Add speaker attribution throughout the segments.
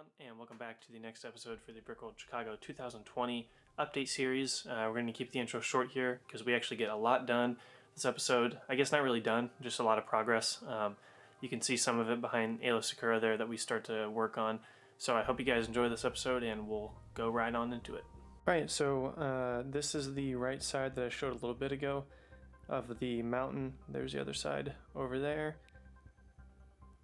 Speaker 1: everyone, and welcome back to the next episode for the Brickworld Chicago 2020 update series. We're going to keep the intro short here because we actually get a lot done this episode. I guess not really done, just a lot of progress. You can see some of it behind Alo Sakura there that we start to work on. So I hope you guys enjoy this episode, and we'll go right on into it. Right, so this is the right side that I showed a little bit ago of the mountain. There's the other side over there.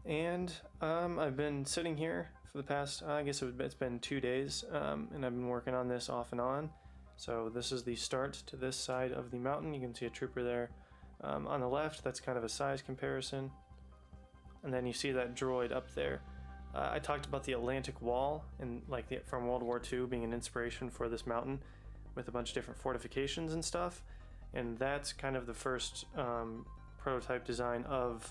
Speaker 1: And I've been sitting here for the past, I guess it's been 2 days, and I've been working on this off and on. So this is the start to this side of the mountain. You can see a trooper there on the left. That's kind of a size comparison. And then you see that droid up there. I talked about the Atlantic Wall and from World War II being an inspiration for this mountain with a bunch of different fortifications and stuff. And that's kind of the first prototype design of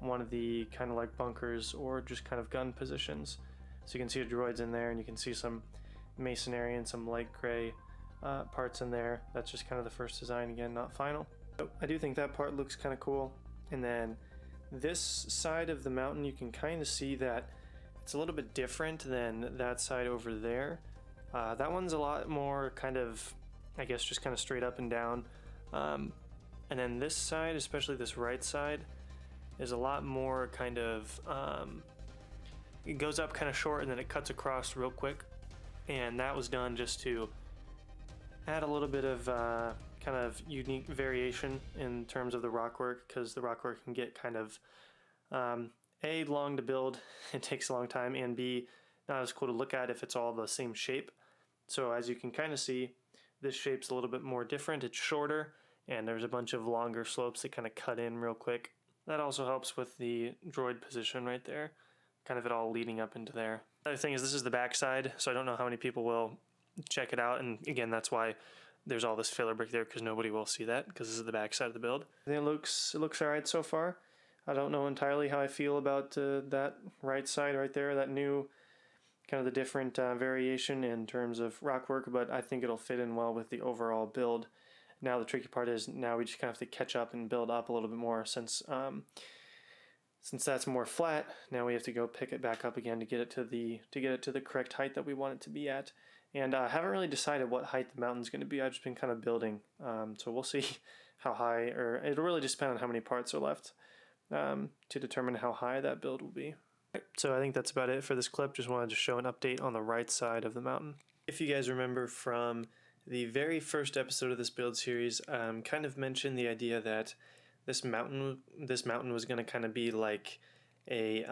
Speaker 1: one of the kind of like bunkers or just kind of gun positions. So you can see the droids in there, and you can see some masonry and some light gray parts in there. That's just kind of the first design, again, not final. So I do think that part looks kind of cool. And then this side of the mountain, you can kind of see that it's a little bit different than that side over there. That one's a lot more kind of, I guess, just kind of straight up and down. And then this side, especially this right side, is a lot more kind of, it goes up kind of short and then it cuts across real quick. And that was done just to add a little bit of kind of unique variation in terms of the Rockwork, because the Rockwork can get kind of, A, long to build, it takes a long time, and B, not as cool to look at if it's all the same shape. So as you can kind of see, this shape's a little bit more different. It's shorter, and there's a bunch of longer slopes that kind of cut in real quick. That also helps with the droid position right there, kind of it all leading up into there. Another thing is this is the back side, so I don't know how many people will check it out, and again, that's why there's all this filler brick there, because nobody will see that, because this is the back side of the build. It looks all right so far. I don't know entirely how I feel about that right side right there, that new kind of the different variation in terms of Rockwork, but I think it'll fit in well with the overall build. Now the tricky part is now we just kind of have to catch up and build up a little bit more, since that's more flat. Now we have to go pick it back up again to get it to the correct height that we want it to be at. And I haven't really decided what height the mountain's going to be. I've just been kind of building, so we'll see how high, or it'll really just depend on how many parts are left to determine how high that build will be. So I think that's about it for this clip. Just wanted to show an update on the right side of the mountain. If you guys remember from the very first episode of this build series, kind of mentioned the idea that this mountain was going to kind of be like a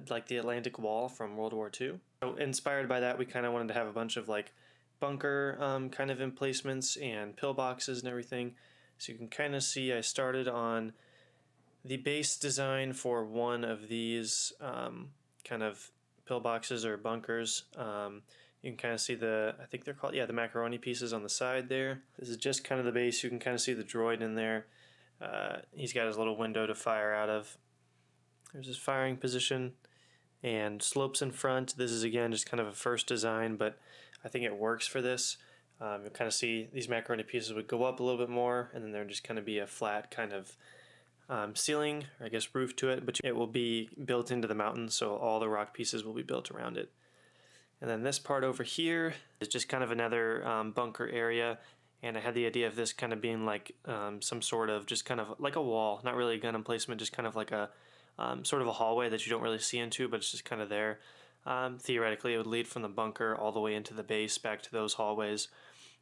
Speaker 1: like the Atlantic Wall from World War II. So inspired by that, we kind of wanted to have a bunch of like bunker kind of emplacements and pillboxes and everything. So you can kind of see I started on the base design for one of these kind of pillboxes or bunkers. You can kind of see I think they're called, the macaroni pieces on the side there. This is just kind of the base. You can kind of see the droid in there. He's got his little window to fire out of. There's his firing position and slopes in front. This is, again, just kind of a first design, but I think it works for this. You'll kind of see these macaroni pieces would go up a little bit more, and then there'd just kind of be a flat kind of ceiling, or I guess roof to it, but it will be built into the mountain, so all the rock pieces will be built around it. And then this part over here is just kind of another bunker area, and I had the idea of this kind of being like some sort of just kind of like a wall, not really a gun emplacement, just kind of like a sort of a hallway that you don't really see into, but it's just kind of there. Theoretically, it would lead from the bunker all the way into the base back to those hallways.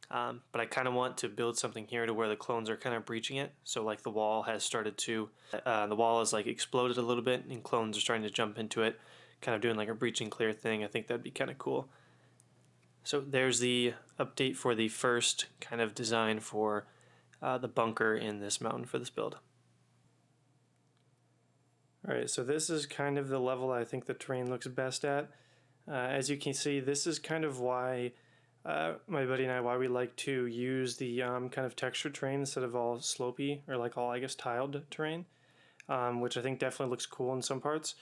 Speaker 1: But I kind of want to build something here to where the clones are kind of breaching it. So like the wall has started to, the wall has like exploded a little bit, and clones are starting to jump into it, kind of doing like a breach and clear thing. I think that'd be kind of cool. So there's the update for the first kind of design for the bunker in this mountain for this build. Alright, so this is kind of the level I think the terrain looks best at. As you can see, this is kind of why my buddy and I, why we like to use the kind of textured terrain instead of all slopey, or like all, I guess, tiled terrain, which I think definitely looks cool in some parts.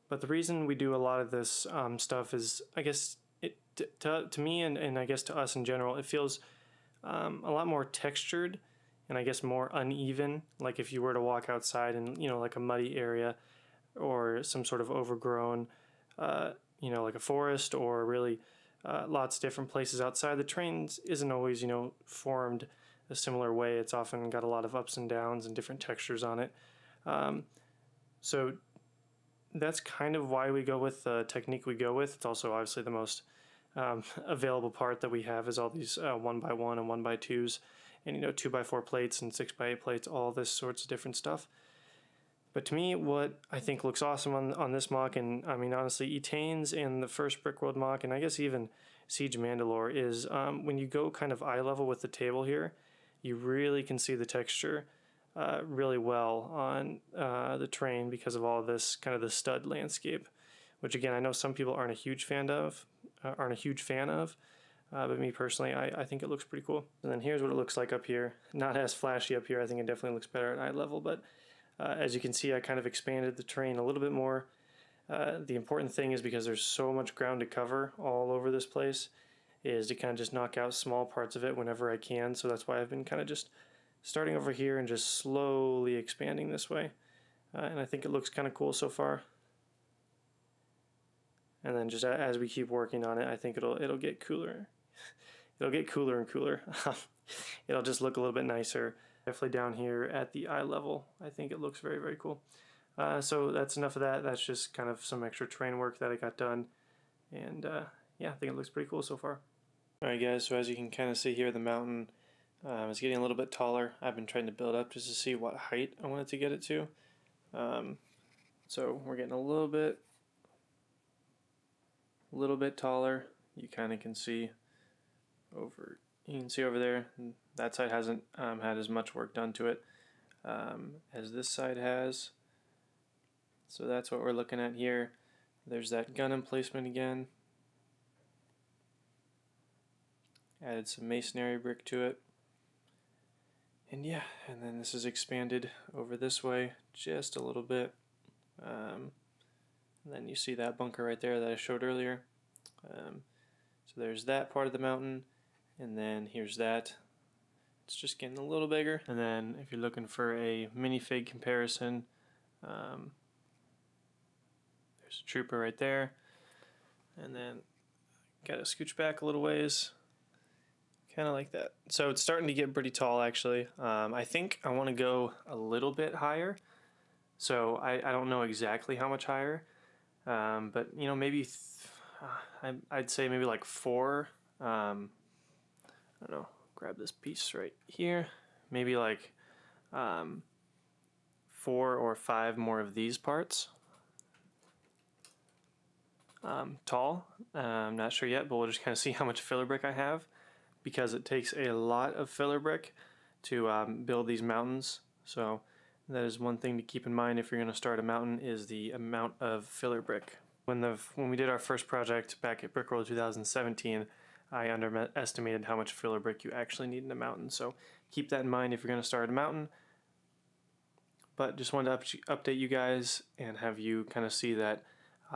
Speaker 1: But the reason we do a lot of this stuff is, I guess, to me and I guess to us in general, it feels a lot more textured and I guess more uneven. Like if you were to walk outside in, like a muddy area or some sort of overgrown you know, like a forest or really lots of different places outside. The terrain isn't always, you know, formed a similar way. It's often got a lot of ups and downs and different textures on it. So that's kind of why we go with the technique we go with. It's also obviously the most available part that we have is all these 1x1 and 1x2s, and you know 2x4 plates and 6x8 plates, all this sorts of different stuff. But to me, what I think looks awesome on this MOC, and I mean honestly, Etane's and the first Brickworld MOC, and I guess even Siege Mandalore, is when you go kind of eye level with the table here, you really can see the texture really well on the terrain because of all this kind of the stud landscape, which again I know some people aren't a huge fan of, but me personally, I think it looks pretty cool. And then here's what it looks like up here. Not as flashy up here. I think it definitely looks better at eye level, but as you can see, I kind of expanded the terrain a little bit more. The important thing is, because there's so much ground to cover all over this place, is to kind of just knock out small parts of it whenever I can. So that's why I've been kind of just starting over here and just slowly expanding this way. And I think it looks kind of cool so far. And then just as we keep working on it, I think it'll get cooler. It'll get cooler and cooler. It'll just look a little bit nicer. Definitely down here at the eye level, I think it looks very, very cool. So that's enough of that. That's just kind of some extra terrain work that I got done. And yeah, I think it looks pretty cool so far. Alright guys, so as you can kind of see here, the mountain is getting a little bit taller. I've been trying to build up just to see what height I wanted to get it to. So we're getting a little bit taller. You kind of can see over. You can see over there, that side hasn't had as much work done to it as this side has. So that's what we're looking at here. There's that gun emplacement again. Added some masonry brick to it. And yeah, and then this is expanded over this way just a little bit. And then you see that bunker right there that I showed earlier. So there's that part of the mountain. And then here's that. It's just getting a little bigger. And then if you're looking for a minifig comparison, there's a trooper right there. And then gotta scooch back a little ways. Kind of like that. So it's starting to get pretty tall actually. I think I want to go a little bit higher. So I don't know exactly how much higher. But you know, maybe I'd say maybe like 4. I don't know, grab this piece right here, maybe like 4 or 5 more of these parts tall. I'm not sure yet, but we'll just kind of see how much filler brick I have, because it takes a lot of filler brick to build these mountains. So that is one thing to keep in mind if you're going to start a mountain, is the amount of filler brick. When we did our first project back at Brickworld 2017, I underestimated how much filler brick you actually need in a mountain. So keep that in mind if you're going to start a mountain. But just wanted to update you guys and have you kind of see that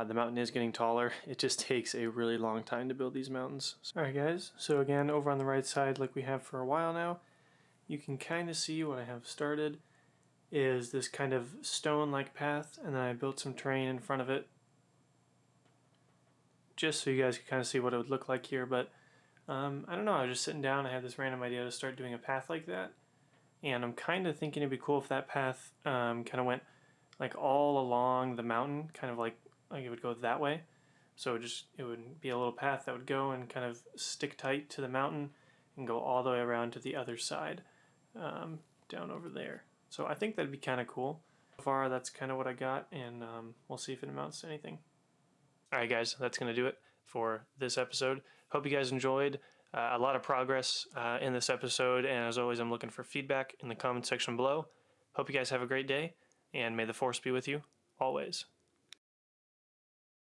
Speaker 1: the mountain is getting taller. It just takes a really long time to build these mountains. Alright guys, so again, over on the right side, like we have for a while now, you can kind of see what I have started is this kind of stone-like path, and then I built some terrain in front of it just so you guys can kind of see what it would look like here. But I don't know, I was just sitting down, I had this random idea to start doing a path like that, and I'm kind of thinking it'd be cool if that path kind of went like all along the mountain, kind of like it would go that way. So it would be a little path that would go and kind of stick tight to the mountain and go all the way around to the other side, down over there. So I think that'd be kind of cool. So far, that's kind of what I got, and we'll see if it amounts to anything. Alright guys, that's going to do it for this episode. Hope you guys enjoyed. A lot of progress in this episode, and as always, I'm looking for feedback in the comment section below. Hope you guys have a great day, and may the Force be with you always.